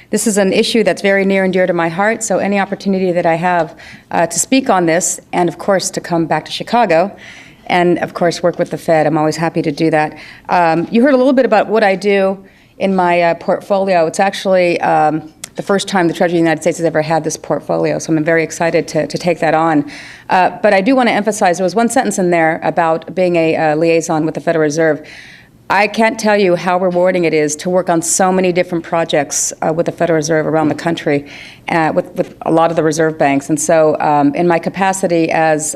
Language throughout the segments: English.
This is an issue that's very near and dear to my heart, so any opportunity that I have to speak on this, and of course to come back to Chicago, and of course work with the Fed, I'm always happy to do that. You heard a little bit about what I do in my portfolio. It's actually the first time the Treasury of the United States has ever had this portfolio, so I'm very excited to take that on. But I do want to emphasize, there was one sentence in there about being a liaison with the Federal Reserve. I can't tell you how rewarding it is to work on so many different projects with the Federal Reserve around the country, with a lot of the reserve banks. And so in my capacity as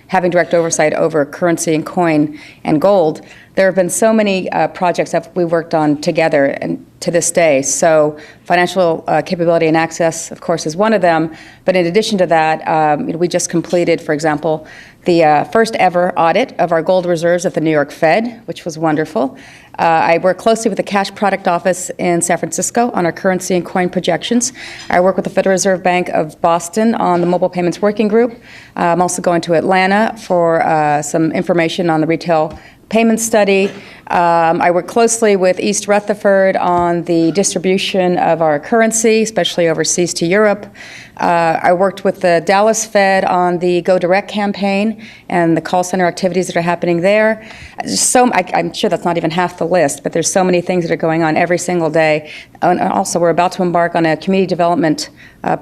having direct oversight over currency and coin and gold, there have been so many projects that we worked on together and to this day. So financial capability and access, of course, is one of them. But in addition to that, we just completed, for example, the first ever audit of our gold reserves at the New York Fed, which was wonderful. I work closely with the Cash Product Office in San Francisco on our currency and coin projections. I work with the Federal Reserve Bank of Boston on the Mobile Payments Working Group. I'm also going to Atlanta for some information on the retail payment study. I work closely with East Rutherford on the distribution of our currency, especially overseas to Europe. I worked with the Dallas Fed on the Go Direct campaign and the call center activities that are happening there. I'm sure that's not even half the list, but there's so many things that are going on every single day. And also, we're about to embark on a community development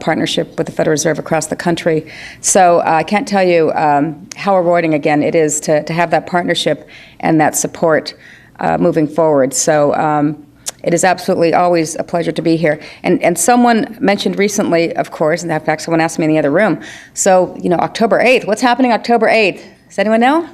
partnership with the Federal Reserve across the country. So I can't tell you how rewarding, again, it is to have that partnership and that support moving forward. So it is absolutely always a pleasure to be here. And someone mentioned recently, of course, and in fact someone asked me in the other room, so, October 8th, what's happening October 8th? Does anyone know?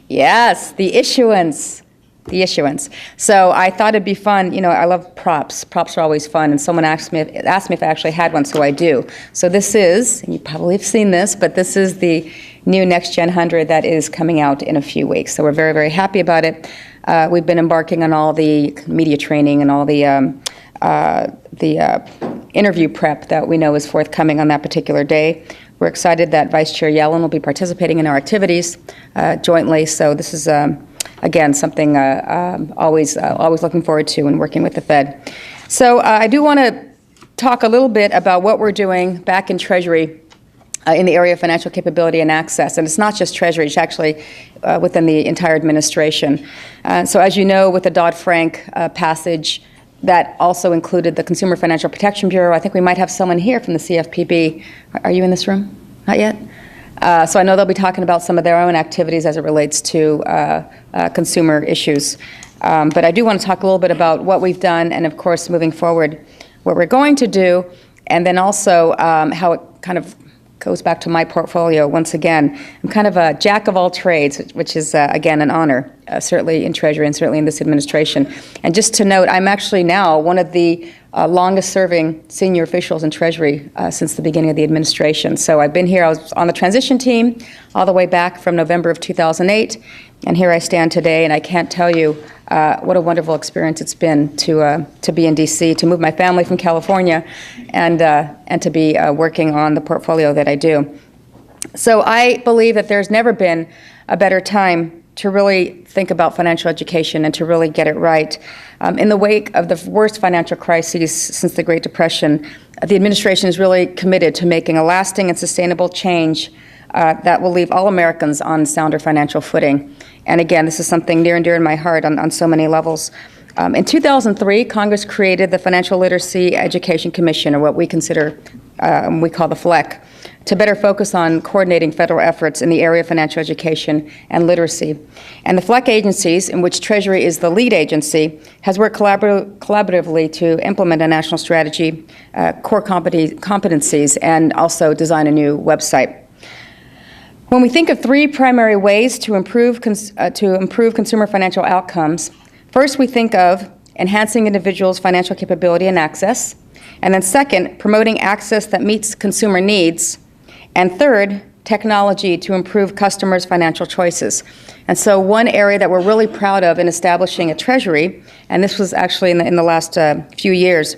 Yes, the issuance. The issuance. So I thought it'd be fun. I love props. Props are always fun. And someone asked me if I actually had one, so I do. So this is, and you probably have seen this, but this is the new Next Gen 100 that is coming out in a few weeks. So we're very, very happy about it. We've been embarking on all the media training and all the interview prep that we know is forthcoming on that particular day. We're excited that Vice Chair Yellen will be participating in our activities jointly. So this is, again, something always looking forward to and working with the Fed. So I do want to talk a little bit about what we're doing back in Treasury in the area of financial capability and access. And it's not just Treasury, it's actually within the entire administration. So as you know, with the Dodd-Frank passage, that also included the Consumer Financial Protection Bureau. I think we might have someone here from the CFPB. Are you in this room? Not yet? So I know they'll be talking about some of their own activities as it relates to consumer issues. But I do want to talk a little bit about what we've done and, of course, moving forward, what we're going to do, and then also how it kind of goes back to my portfolio once again. I'm kind of a jack of all trades, which is, again, an honor, certainly in Treasury and certainly in this administration. And just to note, I'm actually now one of the longest-serving senior officials in Treasury since the beginning of the administration. So I've been here, I was on the transition team all the way back from November of 2008, and here I stand today, and I can't tell you what a wonderful experience it's been to be in D.C., to move my family from California, and to be working on the portfolio that I do. So I believe that there's never been a better time to really think about financial education and to really get it right. In the wake of the worst financial crises since the Great Depression, the administration is really committed to making a lasting and sustainable change that will leave all Americans on sounder financial footing. And again, this is something near and dear in my heart on so many levels. In 2003, Congress created the Financial Literacy Education Commission, or what we consider, we call the FLEC, to better focus on coordinating federal efforts in the area of financial education and literacy. And the FLEC agencies, in which Treasury is the lead agency, has worked collaboratively to implement a national strategy, core competencies, and also design a new website. When we think of three primary ways to improve consumer financial outcomes, first we think of enhancing individuals' financial capability and access, and then second, promoting access that meets consumer needs, and third, technology to improve customers' financial choices. And so one area that we're really proud of in establishing a Treasury, and this was actually in the last few years,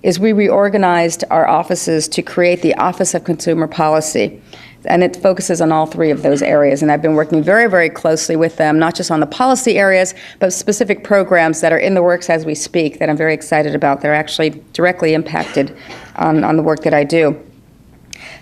is we reorganized our offices to create the Office of Consumer Policy. And it focuses on all three of those areas. And I've been working very, very closely with them, not just on the policy areas, but specific programs that are in the works as we speak that I'm very excited about. They're actually directly impacted on the work that I do.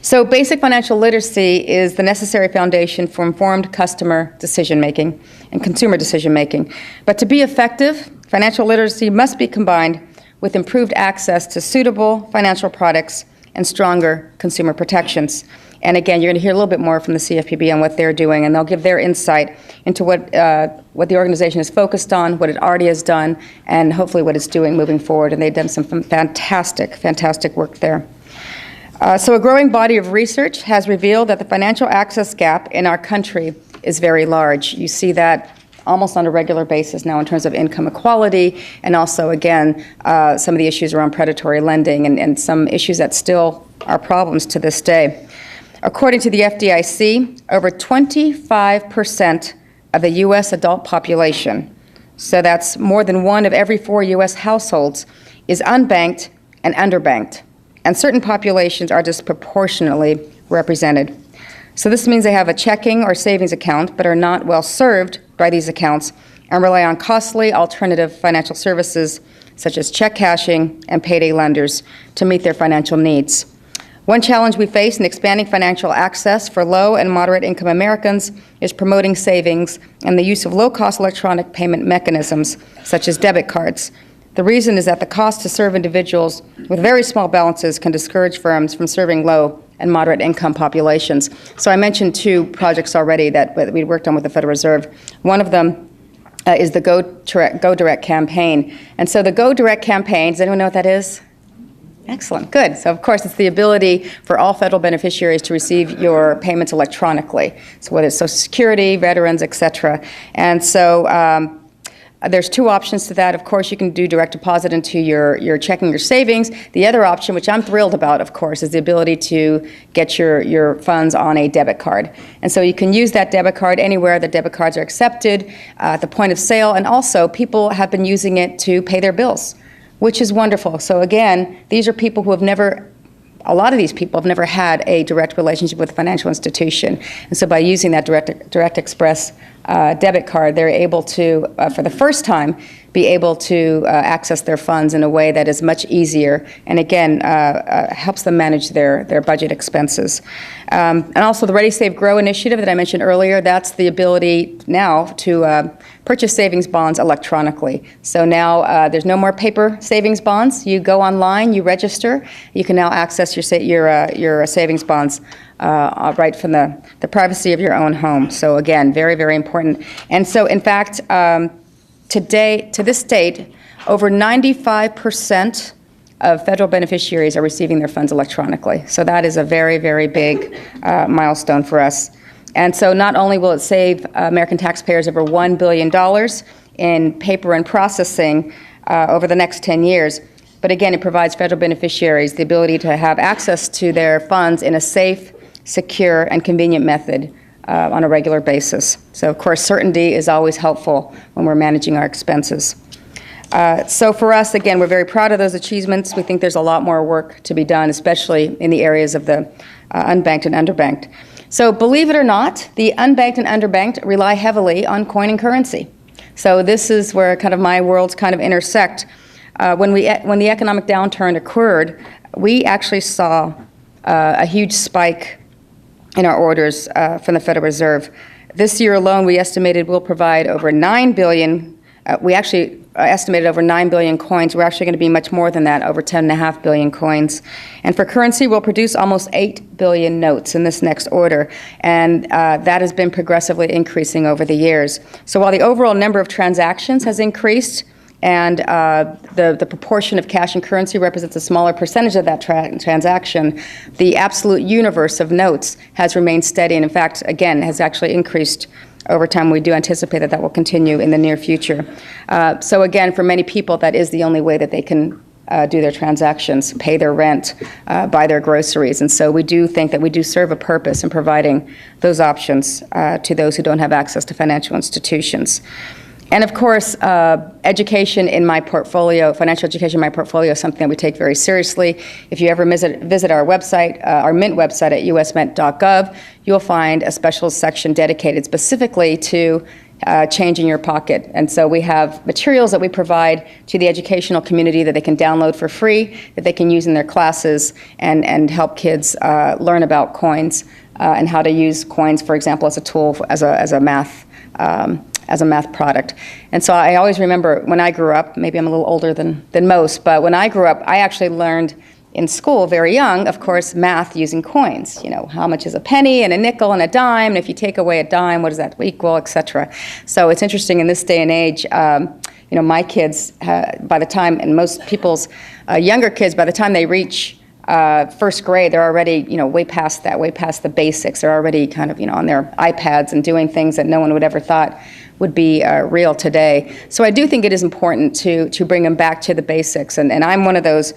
So basic financial literacy is the necessary foundation for informed customer decision-making and consumer decision-making. But to be effective, financial literacy must be combined with improved access to suitable financial products and stronger consumer protections. And again, you're going to hear a little bit more from the CFPB on what they're doing, and they'll give their insight into what the organization is focused on, what it already has done, and hopefully what it's doing moving forward. And they've done some fantastic, fantastic work there. So a growing body of research has revealed that the financial access gap in our country is very large. You see that almost on a regular basis now in terms of income equality, and also, again, some of the issues around predatory lending and some issues that still are problems to this day. According to the FDIC, over 25% of the U.S. adult population, so that's more than 1 of every 4 U.S. households, is unbanked and underbanked, and certain populations are disproportionately represented. So this means they have a checking or savings account but are not well served by these accounts and rely on costly alternative financial services such as check cashing and payday lenders to meet their financial needs. One challenge we face in expanding financial access for low and moderate income Americans is promoting savings and the use of low-cost electronic payment mechanisms such as debit cards. The reason is that the cost to serve individuals with very small balances can discourage firms from serving low and moderate income populations. So I mentioned 2 projects already that we worked on with the Federal Reserve. One of them is the Go Direct campaign. And so the Go Direct campaign, does anyone know what that is? Excellent, good. So of course it's the ability for all federal beneficiaries to receive your payments electronically. So whether it's Social Security, veterans, et cetera. And so there's 2 options to that. Of course, you can do direct deposit into your checking or savings. The other option, which I'm thrilled about, of course, is the ability to get your funds on a debit card. And so you can use that debit card anywhere that debit cards are accepted, at the point of sale, and also people have been using it to pay their bills, which is wonderful. So again, these are people who have never, a lot of these people have never had a direct relationship with a financial institution. And so by using that Direct Express debit card, they're able to, for the first time, be able to access their funds in a way that is much easier and, again, helps them manage their budget expenses. And also the Ready, Save, Grow initiative that I mentioned earlier, that's the ability now to purchase savings bonds electronically. So now there's no more paper savings bonds. You go online, you register, you can now access your savings bonds right from the privacy of your own home. So again, very, very important. And so in fact, to this date, over 95% of federal beneficiaries are receiving their funds electronically. So that is a very, very big milestone for us. And so not only will it save American taxpayers over $1 billion in paper and processing over the next 10 years, but again, it provides federal beneficiaries the ability to have access to their funds in a safe, secure, and convenient method on a regular basis. So of course, certainty is always helpful when we're managing our expenses. So for us, again, we're very proud of those achievements. We think there's a lot more work to be done, especially in the areas of the unbanked and underbanked. So believe it or not, the unbanked and underbanked rely heavily on coin and currency. So this is where kind of my worlds kind of intersect. When the economic downturn occurred, we actually saw a huge spike in our orders from the Federal Reserve. This year alone, we estimated we'll provide over 9 billion. We actually estimated over 9 billion coins. We're actually going to be much more than that, over 10.5 billion coins. And for currency, we'll produce almost 8 billion notes in this next order. And that has been progressively increasing over the years. So while the overall number of transactions has increased, and the proportion of cash and currency represents a smaller percentage of that transaction, the absolute universe of notes has remained steady, and in fact, again, has actually increased over time. We do anticipate that will continue in the near future. So again, for many people, that is the only way that they can do their transactions, pay their rent, buy their groceries. And so we do think that we do serve a purpose in providing those options to those who don't have access to financial institutions. And of course, education in my portfolio, financial education in my portfolio, is something that we take very seriously. If you ever visit our website, our Mint website at usmint.gov, you'll find a special section dedicated specifically to change in your pocket. And so we have materials that we provide to the educational community that they can download for free, that they can use in their classes and help kids learn about coins and how to use coins, for example, as a tool, as a math product. And so I always remember when I grew up, maybe I'm a little older than most, but when I grew up, I actually learned in school very young, of course, math using coins. You know, how much is a penny and a nickel and a dime, and if you take away a dime, what does that equal, et cetera. So it's interesting in this day and age, you know, my kids, by the time, and most people's younger kids, by the time they reach first grade, they're already, you know, way past that, way past the basics. They're already kind of, you know, on their iPads and doing things that no one would ever thought would be real today. So I do think it is important to bring them back to the basics. And I'm one of those,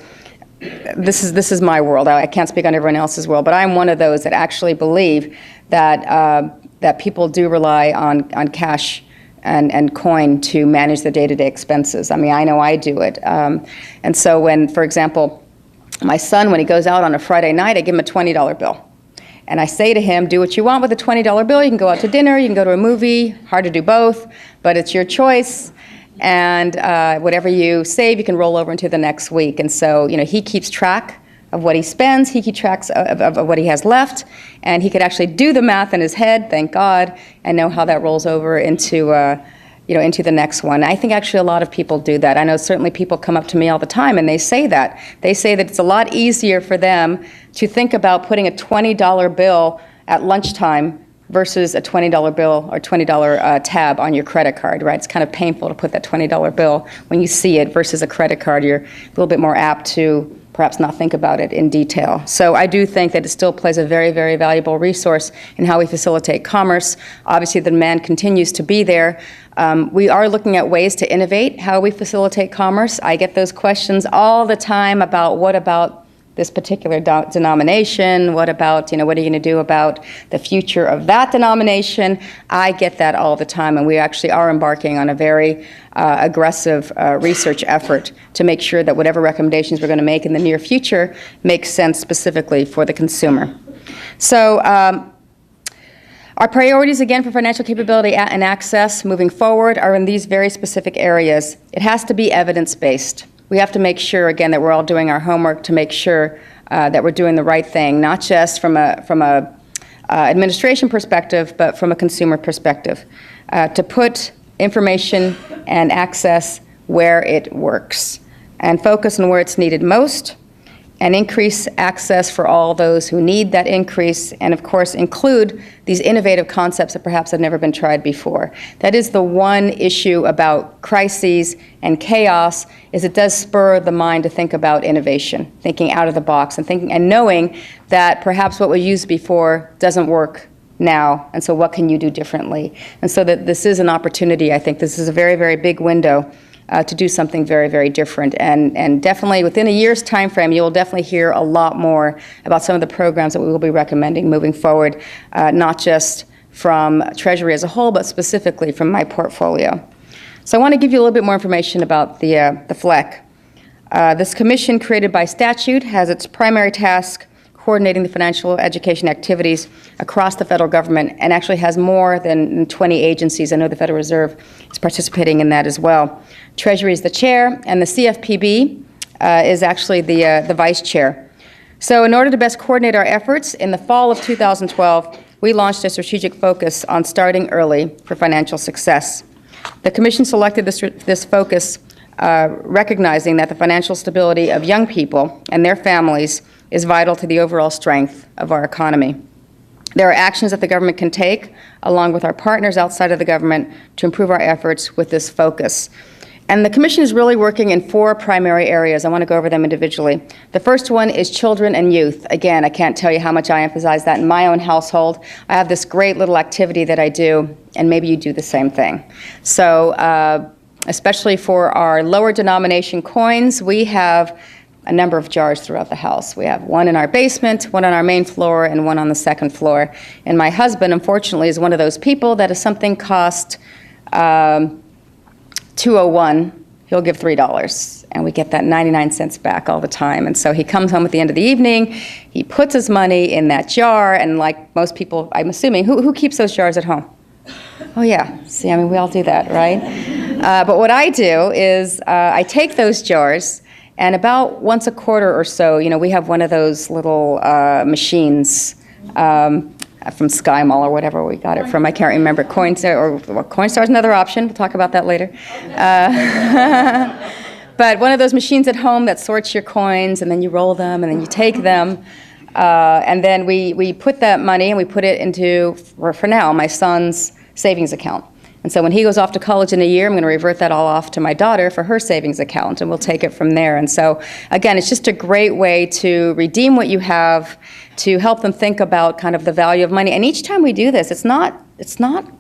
this is my world. I can't speak on everyone else's world, but I'm one of those that actually believe that that people do rely on cash and coin to manage their day-to-day expenses. I mean, I know I do it. And so when, for example, my son, when he goes out on a Friday night, I give him a $20 bill. And I say to him, do what you want with a $20 bill. You can go out to dinner, you can go to a movie, hard to do both, but it's your choice. And whatever you save, you can roll over into the next week. And so, you know, he keeps track of what he spends, he keeps track of what he has left, and he could actually do the math in his head, thank God, and know how that rolls over into you know, into the next one. I think actually a lot of people do that. I know certainly people come up to me all the time and they say that. They say that it's a lot easier for them to think about putting a $20 bill at lunchtime versus a $20 bill or $20 tab on your credit card, right? It's kind of painful to put that $20 bill when you see it versus a credit card. You're a little bit more apt to perhaps not think about it in detail. So I do think that it still plays a very, very valuable resource in how we facilitate commerce. Obviously, the demand continues to be there. We are looking at ways to innovate how we facilitate commerce. I get those questions all the time about what about this particular denomination, what about, you know, what are you going to do about the future of that denomination? I get that all the time, and we actually are embarking on a very aggressive research effort to make sure that whatever recommendations we're going to make in the near future make sense specifically for the consumer. So our priorities, again, for financial capability and access moving forward are in these very specific areas. It has to be evidence-based. We have to make sure, again, that we're all doing our homework to make sure that we're doing the right thing, not just from a administration perspective, but from a consumer perspective, to put information and access where it works and focus on where it's needed most and increase access for all those who need that increase, and of course include these innovative concepts that perhaps have never been tried before. That is the one issue about crises and chaos, is it does spur the mind to think about innovation, thinking out of the box and thinking and knowing that perhaps what was used before doesn't work now, and so what can you do differently? And so that this is an opportunity. I think this is a very, very big window to do something very, very different. And definitely within a year's time frame, you will definitely hear a lot more about some of the programs that we will be recommending moving forward, not just from Treasury as a whole, but specifically from my portfolio. So I want to give you a little bit more information about the FLEC. This commission, created by statute, has its primary task coordinating the financial education activities across the federal government, and actually has more than 20 agencies. I know the Federal Reserve is participating in that as well. Treasury is the chair, and the CFPB is actually the vice chair. So in order to best coordinate our efforts, in the fall of 2012, we launched a strategic focus on starting early for financial success. The Commission selected this focus recognizing that the financial stability of young people and their families is vital to the overall strength of our economy. There are actions that the government can take, along with our partners outside of the government, to improve our efforts with this focus. And the Commission is really working in 4 primary areas. I want to go over them individually. The first one is children and youth. Again, I can't tell you how much I emphasize that in my own household. I have this great little activity that I do, and maybe you do the same thing. So especially for our lower denomination coins, we have a number of jars throughout the house. We have one in our basement, one on our main floor, and one on the second floor. And my husband, unfortunately, is one of those people that if something costs 201, he'll give $3, and we get that 99 cents back all the time. And so he comes home at the end of the evening, he puts his money in that jar, and like most people, I'm assuming, who keeps those jars at home? Oh yeah, see, I mean, we all do that, right? But what I do is I take those jars, and about once a quarter or so, we have one of those little machines from Sky Mall or whatever we got it from. I can't remember. Coinstar is another option. We'll talk about that later. But one of those machines at home that sorts your coins, and then you roll them, and then you take them. And then we put that money, and we put it into, for now, my son's savings account. And so when he goes off to college in a year, I'm going to revert that all off to my daughter for her savings account, and we'll take it from there. And so, again, it's just a great way to redeem what you have, to help them think about kind of the value of money. And each time we do this, it's not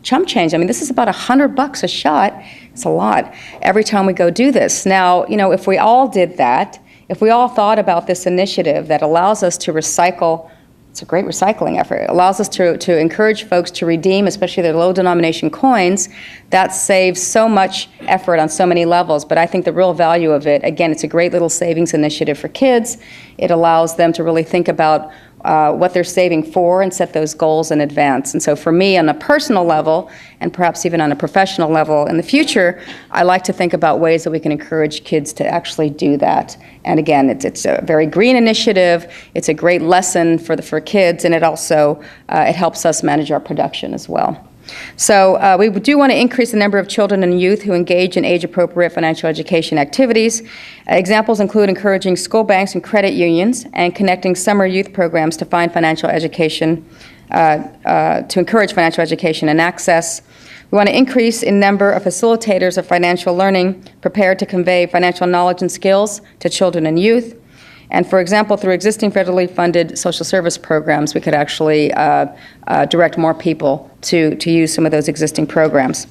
chump change. I mean, this is about $100 a shot. It's a lot every time we go do this. Now, if we all did that, if we all thought about this initiative that allows us to recycle, it's a great recycling effort. It allows us to encourage folks to redeem, especially their low-denomination coins. That saves so much effort on so many levels. But I think the real value of it, again, it's a great little savings initiative for kids. It allows them to really think about what they're saving for and set those goals in advance. And so for me, on a personal level, and perhaps even on a professional level in the future, I like to think about ways that we can encourage kids to actually do that. And again, it's a very green initiative. It's a great lesson for kids, and it also it helps us manage our production as well. So we do want to increase the number of children and youth who engage in age-appropriate financial education activities. Examples include encouraging school banks and credit unions and connecting summer youth programs to find financial education, to encourage financial education and access. We want to increase in number of facilitators of financial learning prepared to convey financial knowledge and skills to children and youth. And for example, through existing federally funded social service programs, we could actually direct more people to use some of those existing programs.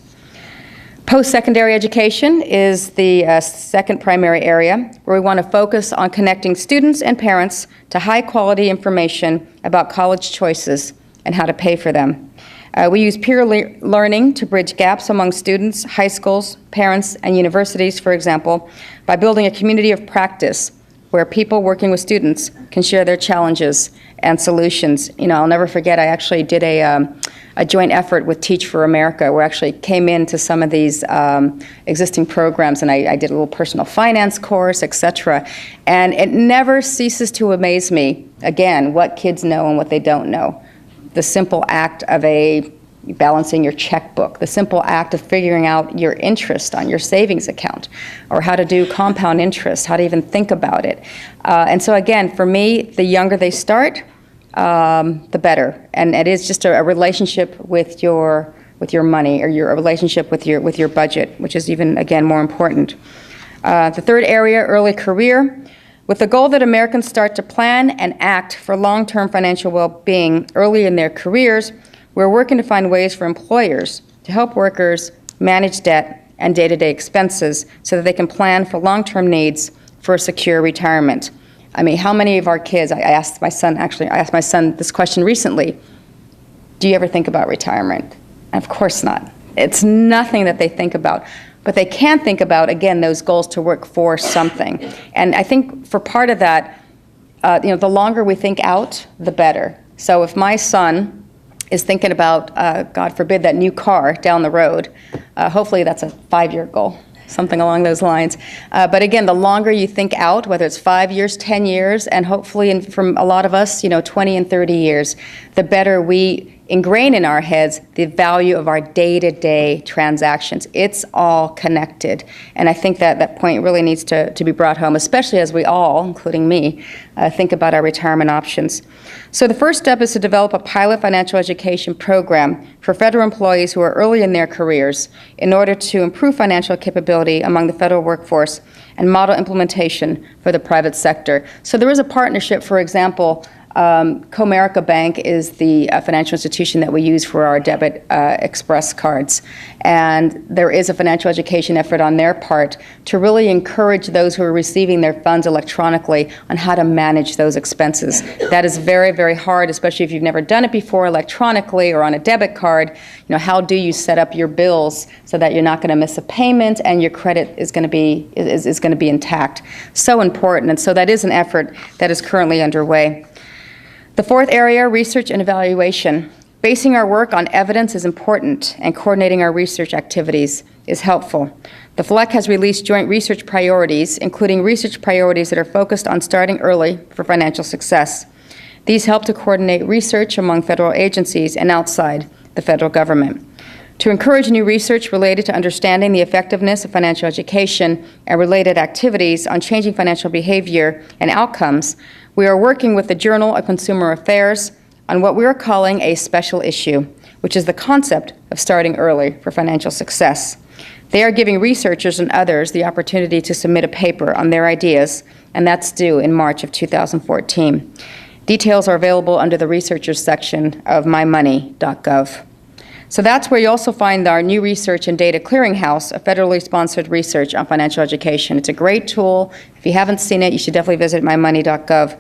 Post-secondary education is the second primary area where we want to focus on connecting students and parents to high-quality information about college choices and how to pay for them. We use peer learning to bridge gaps among students, high schools, parents, and universities, for example, by building a community of practice where people working with students can share their challenges and solutions. I'll never forget, I actually did a joint effort with Teach for America. We actually came into some of these existing programs, and I did a little personal finance course, et cetera. And it never ceases to amaze me, again, what kids know and what they don't know. The simple act of balancing your checkbook, the simple act of figuring out your interest on your savings account, or how to do compound interest, how to even think about it. And so again, for me, the younger they start, the better. And it is just a relationship with your money, or a relationship with your budget, which is even, again, more important. The third area, early career. With the goal that Americans start to plan and act for long-term financial well-being early in their careers, we're working to find ways for employers to help workers manage debt and day-to-day expenses so that they can plan for long-term needs for a secure retirement. I mean, how many of our kids, I asked my son this question recently, do you ever think about retirement? And of course not. It's nothing that they think about. But they can think about, again, those goals to work for something. And I think for part of that, the longer we think out, the better. So if my son is thinking about, God forbid, that new car down the road, hopefully that's a 5-year goal, something along those lines. But again, the longer you think out, whether it's 5 years, 10 years, and hopefully from a lot of us, 20 and 30 years, the better we ingrain in our heads the value of our day-to-day transactions. It's all connected. And I think that point really needs to be brought home, especially as we all, including me, think about our retirement options. So the first step is to develop a pilot financial education program for federal employees who are early in their careers in order to improve financial capability among the federal workforce and model implementation for the private sector. So there is a partnership, for example, Comerica Bank is the financial institution that we use for our debit express cards. And there is a financial education effort on their part to really encourage those who are receiving their funds electronically on how to manage those expenses. That is very, very hard, especially if you've never done it before electronically or on a debit card. You know, how do you set up your bills so that you're not going to miss a payment and your credit is going to be intact? So important. And so that is an effort that is currently underway. The fourth area, research and evaluation. Basing our work on evidence is important, and coordinating our research activities is helpful. The FLEC has released joint research priorities, including research priorities that are focused on starting early for financial success. These help to coordinate research among federal agencies and outside the federal government. To encourage new research related to understanding the effectiveness of financial education and related activities on changing financial behavior and outcomes, we are working with the Journal of Consumer Affairs on what we are calling a special issue, which is the concept of starting early for financial success. They are giving researchers and others the opportunity to submit a paper on their ideas, and that's due in March of 2014. Details are available under the researchers section of mymoney.gov. So that's where you also find our new research and data clearinghouse, a federally sponsored research on financial education. It's a great tool. If you haven't seen it, you should definitely visit mymoney.gov.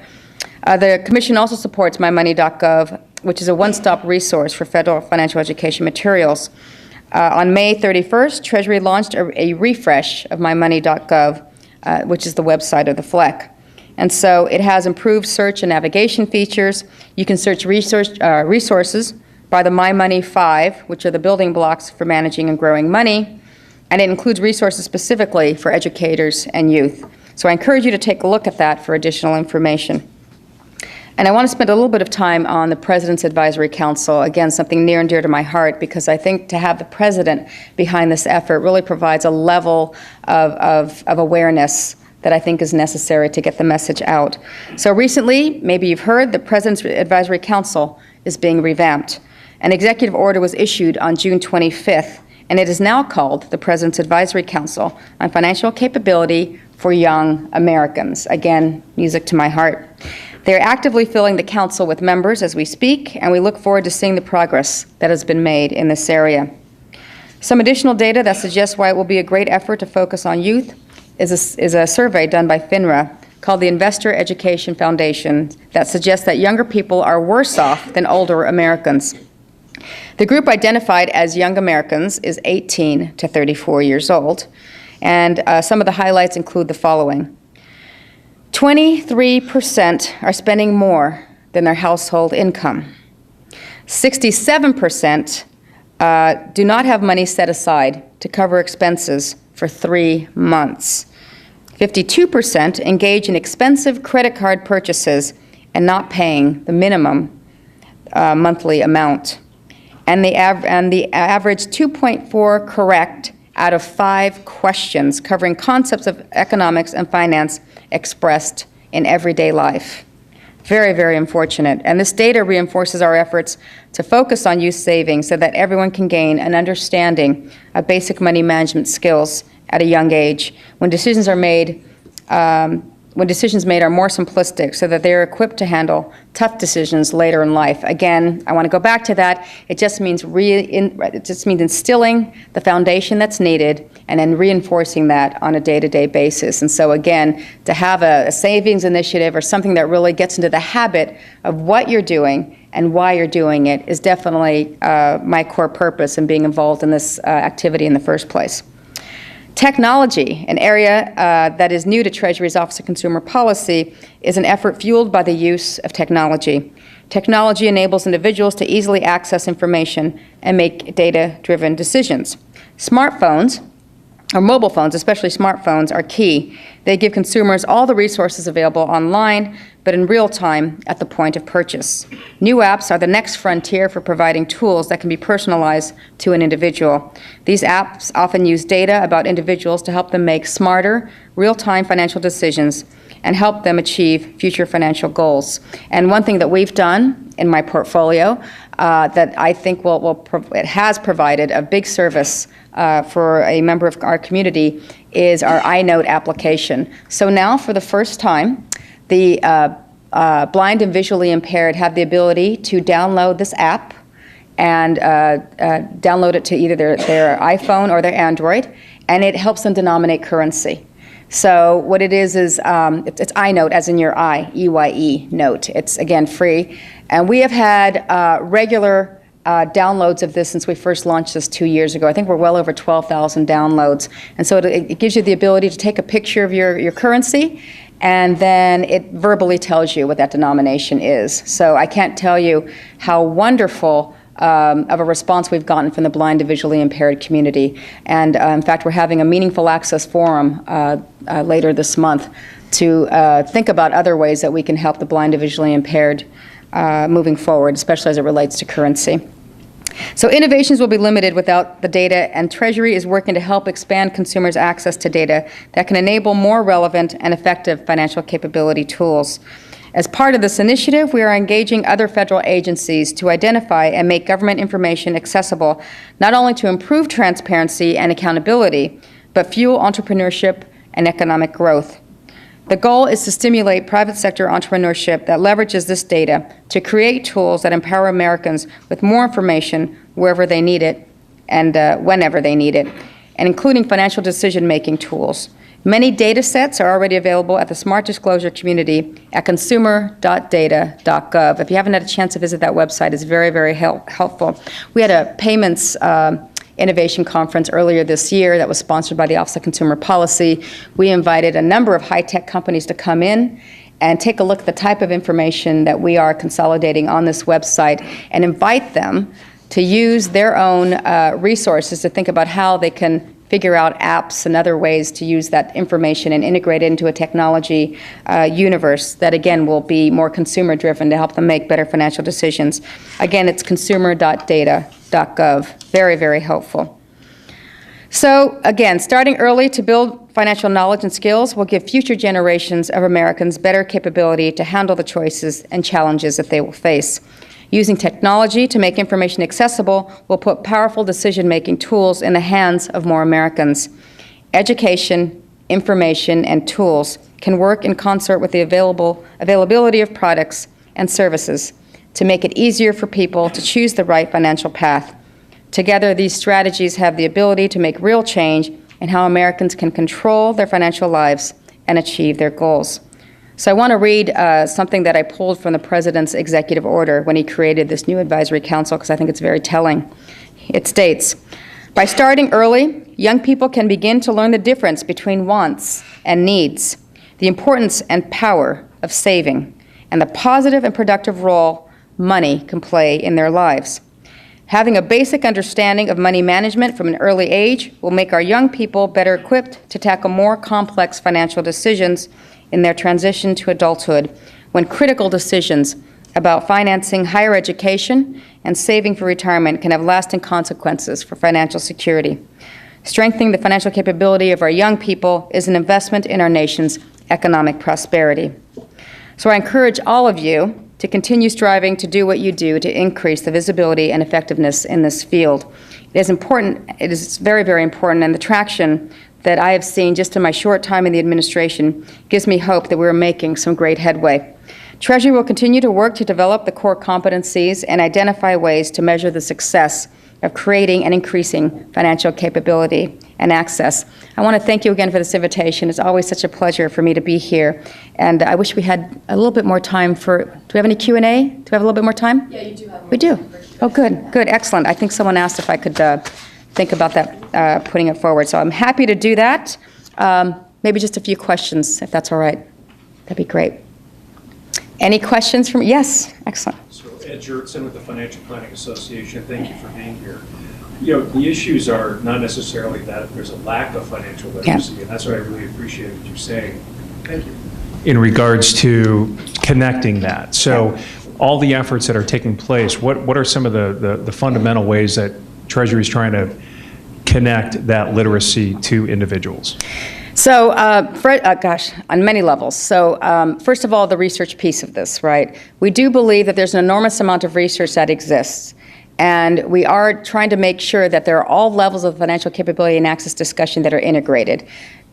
The Commission also supports mymoney.gov, which is a one-stop resource for federal financial education materials. On May 31st, Treasury launched a refresh of mymoney.gov, which is the website of the FLEC. And so it has improved search and navigation features. You can search resources by the My Money 5, which are the building blocks for managing and growing money, and it includes resources specifically for educators and youth. So I encourage you to take a look at that for additional information. And I want to spend a little bit of time on the President's Advisory Council, again, something near and dear to my heart, because I think to have the President behind this effort really provides a level of awareness that I think is necessary to get the message out. So recently, maybe you've heard, the President's Advisory Council is being revamped. An executive order was issued on June 25th, and it is now called the President's Advisory Council on Financial Capability for Young Americans. Again, music to my heart. They are actively filling the council with members as we speak, and we look forward to seeing the progress that has been made in this area. Some additional data that suggests why it will be a great effort to focus on youth is a survey done by FINRA called the Investor Education Foundation that suggests that younger people are worse off than older Americans. The group identified as young Americans is 18 to 34 years old, and some of the highlights include the following. 23% are spending more than their household income. 67% do not have money set aside to cover expenses for 3 months. 52% engage in expensive credit card purchases and not paying the minimum monthly amount. And the average 2.4 correct out of 5 questions covering concepts of economics and finance expressed in everyday life. Very, very unfortunate. And this data reinforces our efforts to focus on youth savings so that everyone can gain an understanding of basic money management skills at a young age when decisions are made are more simplistic so that they are equipped to handle tough decisions later in life. Again, I want to go back to that. It just means instilling the foundation that's needed and then reinforcing that on a day-to-day basis. And so again, to have a savings initiative or something that really gets into the habit of what you're doing and why you're doing it is definitely my core purpose in being involved in this activity in the first place. Technology, an area that is new to Treasury's Office of Consumer Policy, is an effort fueled by the use of technology. Technology enables individuals to easily access information and make data-driven decisions. Smartphones, or mobile phones, especially smartphones, are key. They give consumers all the resources available online, but in real time at the point of purchase. New apps are the next frontier for providing tools that can be personalized to an individual. These apps often use data about individuals to help them make smarter, real-time financial decisions and help them achieve future financial goals. And one thing that we've done in my portfolio that I think it has provided a big service for a member of our community is our iNote application. So now, for the first time, the blind and visually impaired have the ability to download this app and download it to either their iPhone or their Android, and it helps them denominate currency. So what it is it's iNote, as in your I, E-Y-E, note. It's, again, free. And we have had regular downloads of this since we first launched this 2 years ago. I think we're well over 12,000 downloads. And so it gives you the ability to take a picture of your currency, and then it verbally tells you what that denomination is. So I can't tell you how wonderful of a response we've gotten from the blind and visually impaired community. And in fact, we're having a Meaningful Access Forum later this month to think about other ways that we can help the blind and visually impaired moving forward, especially as it relates to currency. So innovations will be limited without the data, and Treasury is working to help expand consumers' access to data that can enable more relevant and effective financial capability tools. As part of this initiative, we are engaging other federal agencies to identify and make government information accessible, not only to improve transparency and accountability, but fuel entrepreneurship and economic growth. The goal is to stimulate private sector entrepreneurship that leverages this data to create tools that empower Americans with more information wherever they need it and whenever they need it, and including financial decision-making tools. Many data sets are already available at the Smart Disclosure community at consumer.data.gov. If you haven't had a chance to visit that website, it's very, very helpful. We had a payments innovation conference earlier this year that was sponsored by the Office of Consumer Policy. We invited a number of high-tech companies to come in and take a look at the type of information that we are consolidating on this website and invite them to use their own resources to think about how they can figure out apps and other ways to use that information and integrate it into a technology universe that, again, will be more consumer-driven to help them make better financial decisions. Again, it's consumer.data.gov. Very, very helpful. So, again, starting early to build financial knowledge and skills will give future generations of Americans better capability to handle the choices and challenges that they will face. Using technology to make information accessible will put powerful decision-making tools in the hands of more Americans. Education, information, and tools can work in concert with the availability of products and services to make it easier for people to choose the right financial path. Together, these strategies have the ability to make real change in how Americans can control their financial lives and achieve their goals. So I want to read something that I pulled from the President's executive order when he created this new advisory council, because I think it's very telling. It states, by starting early, young people can begin to learn the difference between wants and needs, the importance and power of saving, and the positive and productive role money can play in their lives. Having a basic understanding of money management from an early age will make our young people better equipped to tackle more complex financial decisions in their transition to adulthood, when critical decisions about financing higher education and saving for retirement can have lasting consequences for financial security. Strengthening the financial capability of our young people is an investment in our nation's economic prosperity. So I encourage all of you to continue striving to do what you do to increase the visibility and effectiveness in this field. It is important, it is very, very important, and the traction that I have seen just in my short time in the administration gives me hope that we're making some great headway. Treasury will continue to work to develop the core competencies and identify ways to measure the success of creating and increasing financial capability and access. I want to thank you again for this invitation. It's always such a pleasure for me to be here. And I wish we had a little bit more time for, do we have any Q&A? Do we have a little bit more time? Yeah, you do have more. We do? Oh, good, good, excellent. I think someone asked if I could think about that, putting it forward. So I'm happy to do that. Maybe just a few questions, if that's all right. That'd be great. Any questions from, yes, excellent. So Ed Jurtson with the Financial Planning Association, thank you for being here. You know, the issues are not necessarily that there's a lack of financial literacy, and that's what I really appreciate what you're saying. Thank you. In regards to connecting that. So all the efforts that are taking place, what are some of the fundamental ways that Treasury is trying to connect that literacy to individuals? So, on many levels. So, first of all, the research piece of this, right? We do believe that there's an enormous amount of research that exists, and we are trying to make sure that there are all levels of financial capability and access discussion that are integrated.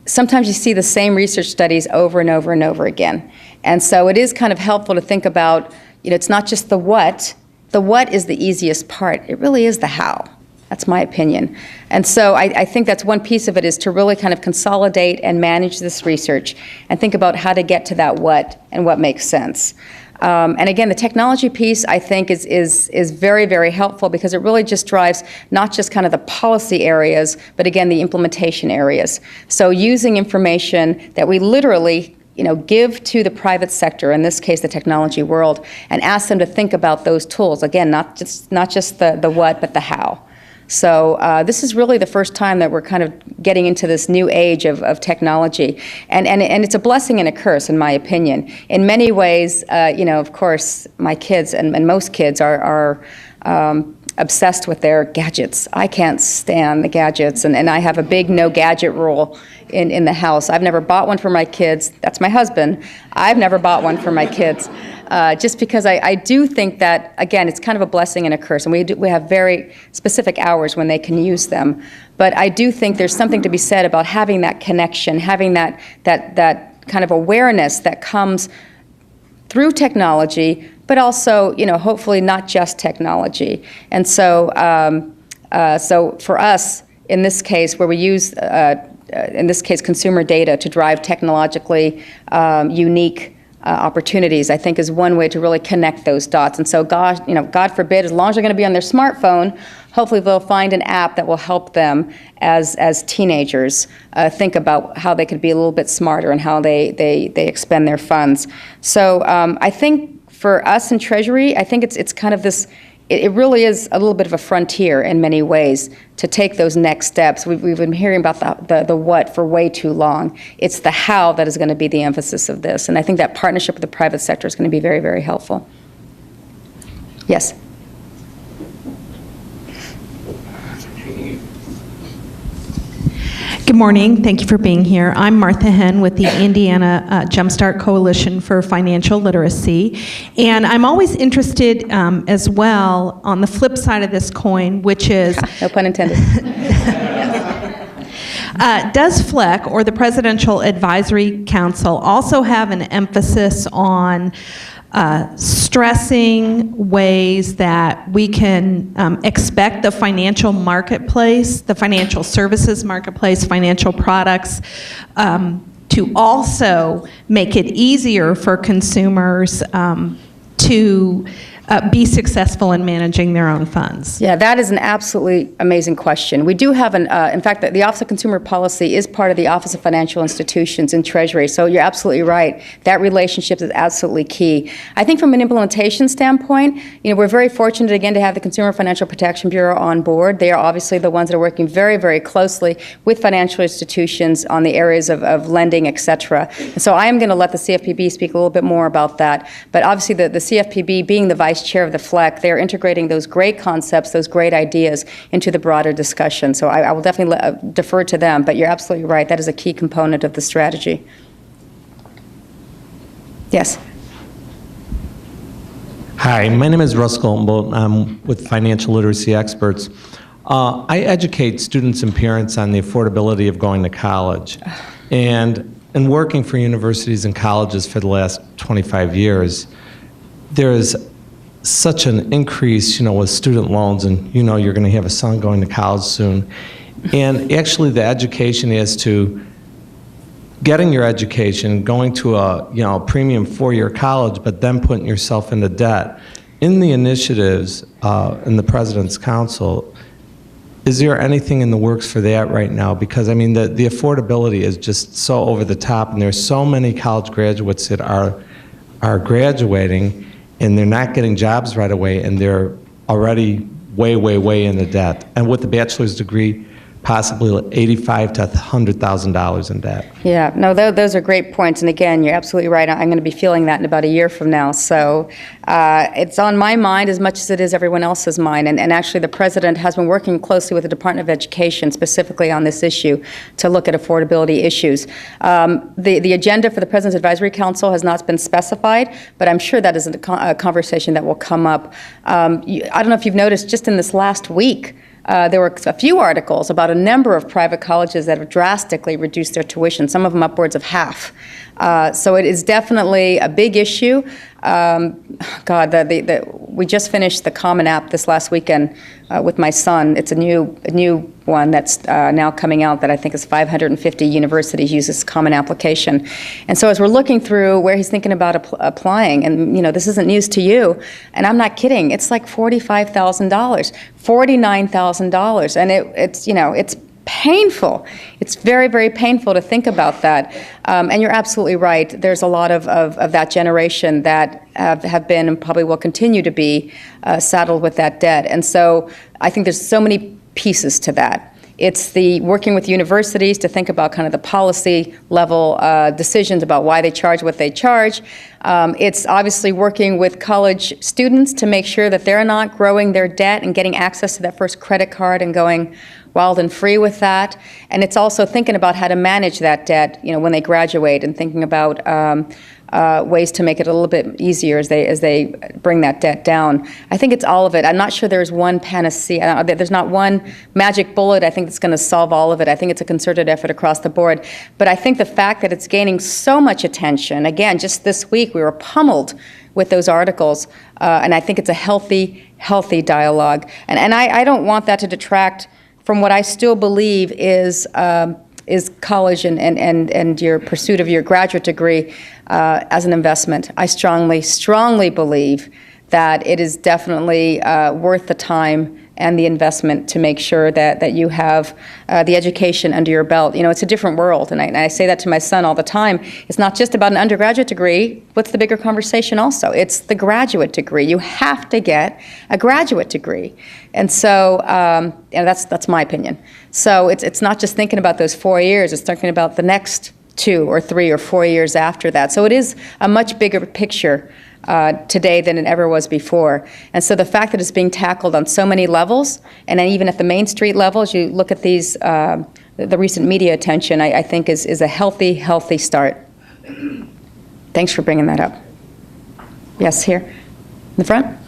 sometimes you see the same research studies over and over and over again. And so it is kind of helpful to think about, it's not just the what. The what is the easiest part. It really is the how. That's my opinion. And so I think that's one piece of it, is to really kind of consolidate and manage this research and think about how to get to that what and what makes sense. And again, the technology piece, I think, is very, very helpful, because it really just drives not just kind of the policy areas, but again, the implementation areas. So using information that we literally give to the private sector, in this case the technology world, and ask them to think about those tools. Again, not just the what, but the how. So this is really the first time that we're kind of getting into this new age of technology. And it's a blessing and a curse, in my opinion. In many ways, of course, my kids and most kids are obsessed with their gadgets. I can't stand the gadgets, and I have a big no gadget rule in the house. I've never bought one for my kids. That's my husband. I've never bought one for my kids. Just because I do think that, again, it's kind of a blessing and a curse, and we have very specific hours when they can use them. But I do think there's something to be said about having that connection, having that kind of awareness that comes through technology, but also, hopefully not just technology. And so, so for us, in this case, where we use, in this case, consumer data to drive technologically unique opportunities, I think, is one way to really connect those dots. And so, God forbid, as long as they're going to be on their smartphone, hopefully they'll find an app that will help them as teenagers think about how they could be a little bit smarter and how they expend their funds. So I think for us in Treasury, I think it's kind of this. It really is a little bit of a frontier in many ways to take those next steps. We've been hearing about the what for way too long. It's the how that is going to be the emphasis of this. And I think that partnership with the private sector is going to be very, very helpful. Yes? Good morning. Thank you for being here. I'm Martha Henn with the Indiana Jumpstart Coalition for Financial Literacy. And I'm always interested as well on the flip side of this coin, which is... No pun intended. Does FLEC, or the Presidential Advisory Council, also have an emphasis on stressing ways that we can expect the financial marketplace, the financial services marketplace, financial products, to also make it easier for consumers to be successful in managing their own funds? Yeah, that is an absolutely amazing question. We do have in fact, the Office of Consumer Policy is part of the Office of Financial Institutions in Treasury, so you're absolutely right. That relationship is absolutely key. I think from an implementation standpoint, we're very fortunate, again, to have the Consumer Financial Protection Bureau on board. They are obviously the ones that are working very, very closely with financial institutions on the areas of lending, et cetera. And so I am going to let the CFPB speak a little bit more about that. But obviously the CFPB, being the vice chair of the FLEC, they're integrating those great concepts, those great ideas into the broader discussion. So I will definitely defer to them, but you're absolutely right. That is a key component of the strategy. Yes? Hi, my name is Russ Goldenbolt. I'm with Financial Literacy Experts. I educate students and parents on the affordability of going to college. And in working for universities and colleges for the last 25 years, there is such an increase, with student loans, and you're going to have a son going to college soon. And actually the education is to getting your education, going to a premium four-year college, but then putting yourself into debt. In the initiatives in the President's Council, is there anything in the works for that right now? Because I mean, the affordability is just so over the top, and there's so many college graduates that are graduating, and they're not getting jobs right away, and they're already way, way, way into debt. And with the bachelor's degree, possibly $85,000 to $100,000 in debt. Yeah, no, those are great points. And again, you're absolutely right. I'm going to be feeling that in about a year from now. So it's on my mind as much as it is everyone else's mind. And actually, the President has been working closely with the Department of Education specifically on this issue to look at affordability issues. The agenda for the President's Advisory Council has not been specified, but I'm sure that is a conversation that will come up. I don't know if you've noticed, just in this last week, there were a few articles about a number of private colleges that have drastically reduced their tuition, some of them upwards of half. So it is definitely a big issue. We just finished the Common App this last weekend with my son. It's a new one that's now coming out that I think is 550 universities use this common application. And so as we're looking through where he's thinking about applying, and this isn't news to you, and I'm not kidding, it's like $45,000, $49,000, and it's painful. It's very, very painful to think about that. And you're absolutely right. There's a lot of that generation that have been and probably will continue to be saddled with that debt. And so I think there's so many pieces to that. It's the working with universities to think about kind of the policy level decisions about why they charge what they charge. It's obviously working with college students to make sure that they're not growing their debt and getting access to that first credit card and going wild and free with that. And it's also thinking about how to manage that debt, when they graduate, and thinking about ways to make it a little bit easier as they bring that debt down. I think it's all of it. I'm not sure there's one panacea. There's not one magic bullet, I think, that's going to solve all of it. I think it's a concerted effort across the board. But I think the fact that it's gaining so much attention, again, just this week we were pummeled with those articles, and I think it's a healthy dialogue. And I don't want that to detract from what I still believe is college and your pursuit of your graduate degree as an investment. I strongly believe that it is definitely worth the time and the investment to make sure that you have the education under your belt. It's a different world, and I say that to my son all the time. It's not just about an undergraduate degree. What's the bigger conversation also? It's the graduate degree. You have to get a graduate degree. And so that's my opinion. So it's not just thinking about those 4 years, it's thinking about the next 2 or 3 or 4 years after that. So it is a much bigger picture today than it ever was before. And so the fact that it's being tackled on so many levels, and then even at the Main Street level, as you look at these, the recent media attention, I think is a healthy start. Thanks for bringing that up. Yes, here in the front.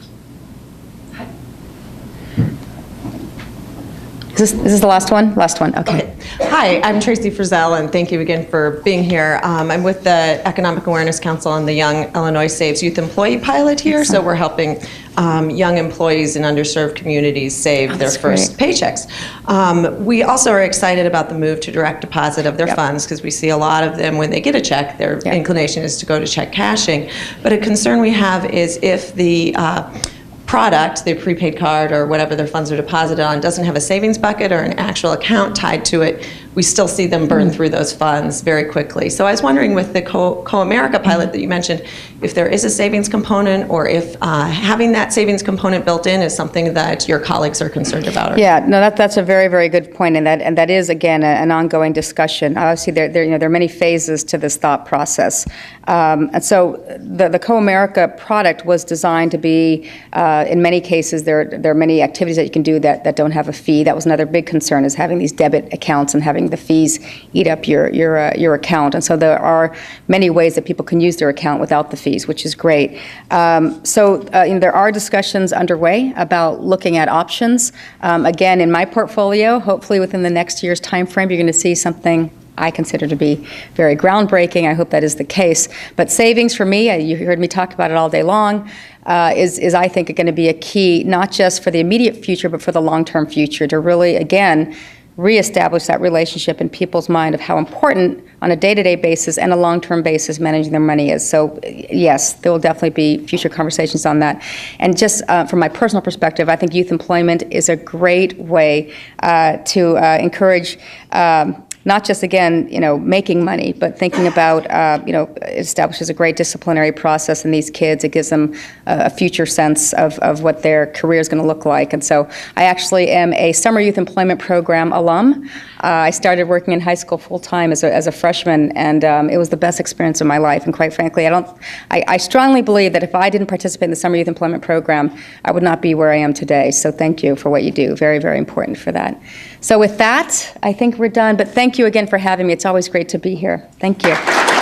Is this the last one? Last one, okay. Hi, I'm Tracy Frizzell, and thank you again for being here. I'm with the Economic Awareness Council on the Young Illinois Saves Youth Employee Pilot here, so we're helping young employees in underserved communities save their first paychecks. We also are excited about the move to direct deposit of their funds, because we see a lot of them, when they get a check, their inclination is to go to check cashing. But a concern we have is if the product, their prepaid card or whatever their funds are deposited on, doesn't have a savings bucket or an actual account tied to it, we still see them burn through those funds very quickly. So I was wondering, with the Co-America pilot that you mentioned, if there is a savings component, or if having that savings component built in is something that your colleagues are concerned about. Yeah, no, that's a very, very good point, and that is, again, an ongoing discussion. Obviously, there are many phases to this thought process. And so the Co-America product was designed to be, in many cases, there are many activities that you can do that don't have a fee. That was another big concern, is having these debit accounts and having the fees eat up your account. And so there are many ways that people can use their account without the fees, which is great. There are discussions underway about looking at options. Again, in my portfolio, hopefully within the next year's time frame, you're going to see something I consider to be very groundbreaking. I hope that is the case. But savings for me, you heard me talk about it all day long, is I think going to be a key, not just for the immediate future, but for the long-term future, to really, again, reestablish that relationship in people's mind of how important on a day-to-day basis and a long-term basis managing their money is. So yes, there will definitely be future conversations on that. And just from my personal perspective, I think youth employment is a great way to encourage not just, again, making money, but thinking about, it establishes a great disciplinary process in these kids. It gives them a future sense of what their career is going to look like. And so I actually am a summer youth employment program alum. I started working in high school full-time as a freshman, and it was the best experience of my life. And quite frankly, I strongly believe that if I didn't participate in the summer youth employment program, I would not be where I am today. So thank you for what you do. Very, very important for that. So with that, I think we're done. But thank you again for having me. It's always great to be here. Thank you.